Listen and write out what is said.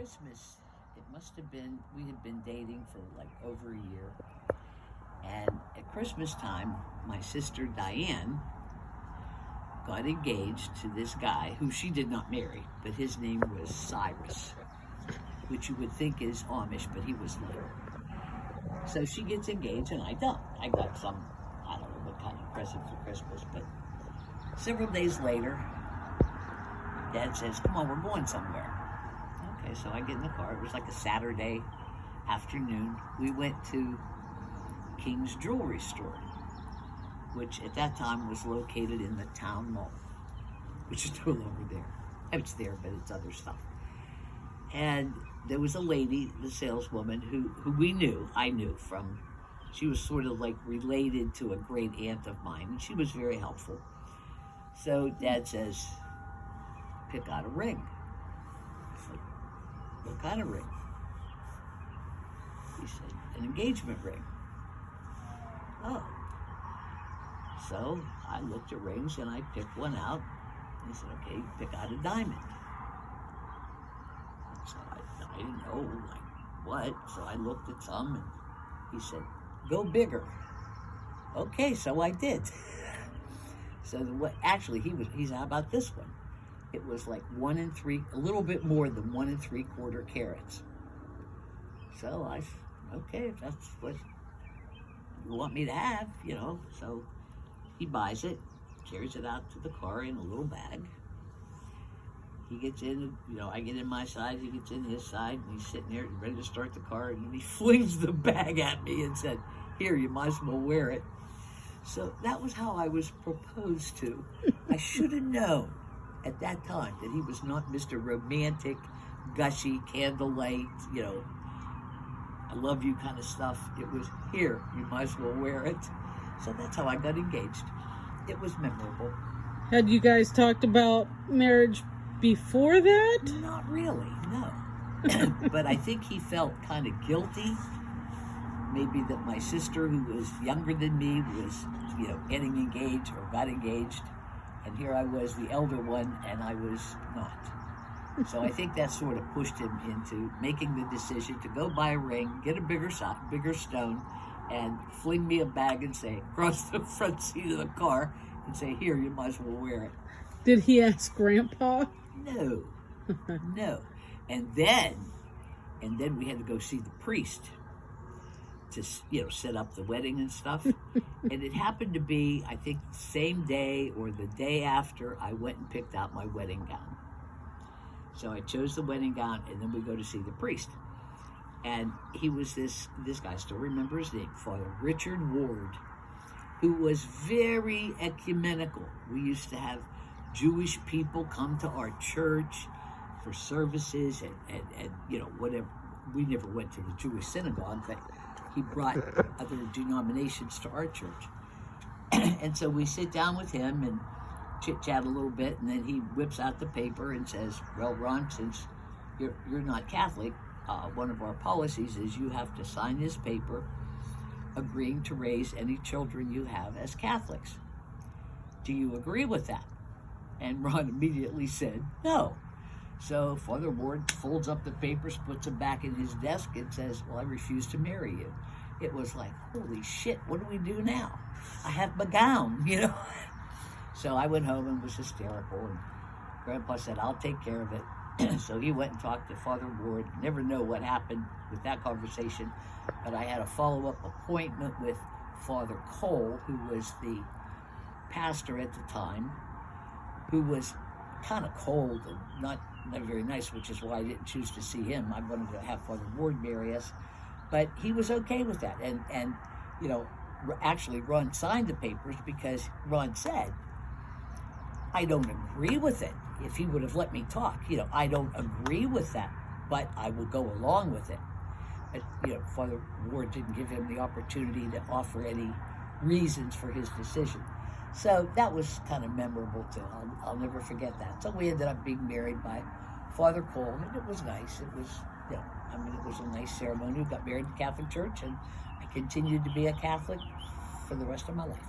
Christmas, it must have been, we had been dating for like over a year. And at Christmas time, my sister Diane got engaged to this guy who she did not marry, but his name was Cyrus, which you would think is Amish, but he was not. So she gets engaged and I don't. I got some, I don't know what kind of present for Christmas, but several days later, Dad says, come on, we're going somewhere. Okay, so I get in the car. It was like a Saturday afternoon. We went to King's Jewelry Store, which at that time was located in the town mall, which is no longer there. It's there, but it's other stuff. And there was a lady, the saleswoman, who we knew, I knew from, she was sort of like related to a great aunt of mine, and she was very helpful. So Dad says, pick out a ring. I said, what kind of ring? He said, an engagement ring. Oh. So I looked at rings and I picked one out. He said, okay, pick out a diamond. So I didn't know, like, what? So I looked at some and he said, go bigger. Okay, so I did. So actually, he's how about this one? It was like 1 3, a little bit more than 1 3/4 carats. So I, okay, if that's what you want me to have, you know. So he buys it, carries it out to the car in a little bag. He gets in, you know, I get in my side, he gets in his side, and he's sitting there ready to start the car, and he flings the bag at me and said, here, you might as well wear it. So that was how I was proposed to. I should have known at that time that he was not Mr. Romantic, gushy, candlelight, you know, I love you kind of stuff. It was, here, you might as well wear it. So that's how I got engaged. It was memorable. Had you guys talked about marriage before that? Not really, no. But I think he felt kind of guilty. Maybe that my sister, who was younger than me, was, you know, getting engaged or got engaged. And here I was, the elder one, and I was not. So I think that sort of pushed him into making the decision to go buy a ring, get a bigger stone, and fling me a bag and say, across the front seat of the car, and say, here, you might as well wear it. Did he ask Grandpa? No, no. And then we had to go see the priest to, you know, set up the wedding and stuff. And it happened to be, I think, the same day or the day after I went and picked out my wedding gown. So I chose the wedding gown, and then we go to see the priest. And he was this guy, I still remember his name, Father Richard Ward, who was very ecumenical. We used to have Jewish people come to our church for services and you know, whatever. We never went to the Jewish synagogue, but he brought other denominations to our church. And so we sit down with him and chit-chat a little bit, and then he whips out the paper and says, well, Ron, since you're not Catholic, one of our policies is you have to sign this paper agreeing to raise any children you have as Catholics. Do you agree with that? And Ron immediately said, no. So Father Ward folds up the papers, puts them back in his desk, and says, well, I refuse to marry you. It was like, holy shit, what do we do now? I have my gown, you know? So I went home and was hysterical, and Grandpa said, I'll take care of it. So he went and talked to Father Ward. Never know what happened with that conversation, but I had a follow-up appointment with Father Cole, who was the pastor at the time, who was kind of cold and not very nice, which is why I didn't choose to see him. I wanted to have Father Ward marry us, but he was okay with that. And you know, actually Ron signed the papers because Ron said, I don't agree with it. If he would have let me talk, you know, I don't agree with that, but I will go along with it. But, you know, Father Ward didn't give him the opportunity to offer any reasons for his decision. So that was kind of memorable too. I'll never forget that. So we ended up being married by Father Cole, and it was nice. It was, you know, I mean, it was a nice ceremony. We got married in the Catholic Church, and I continued to be a Catholic for the rest of my life.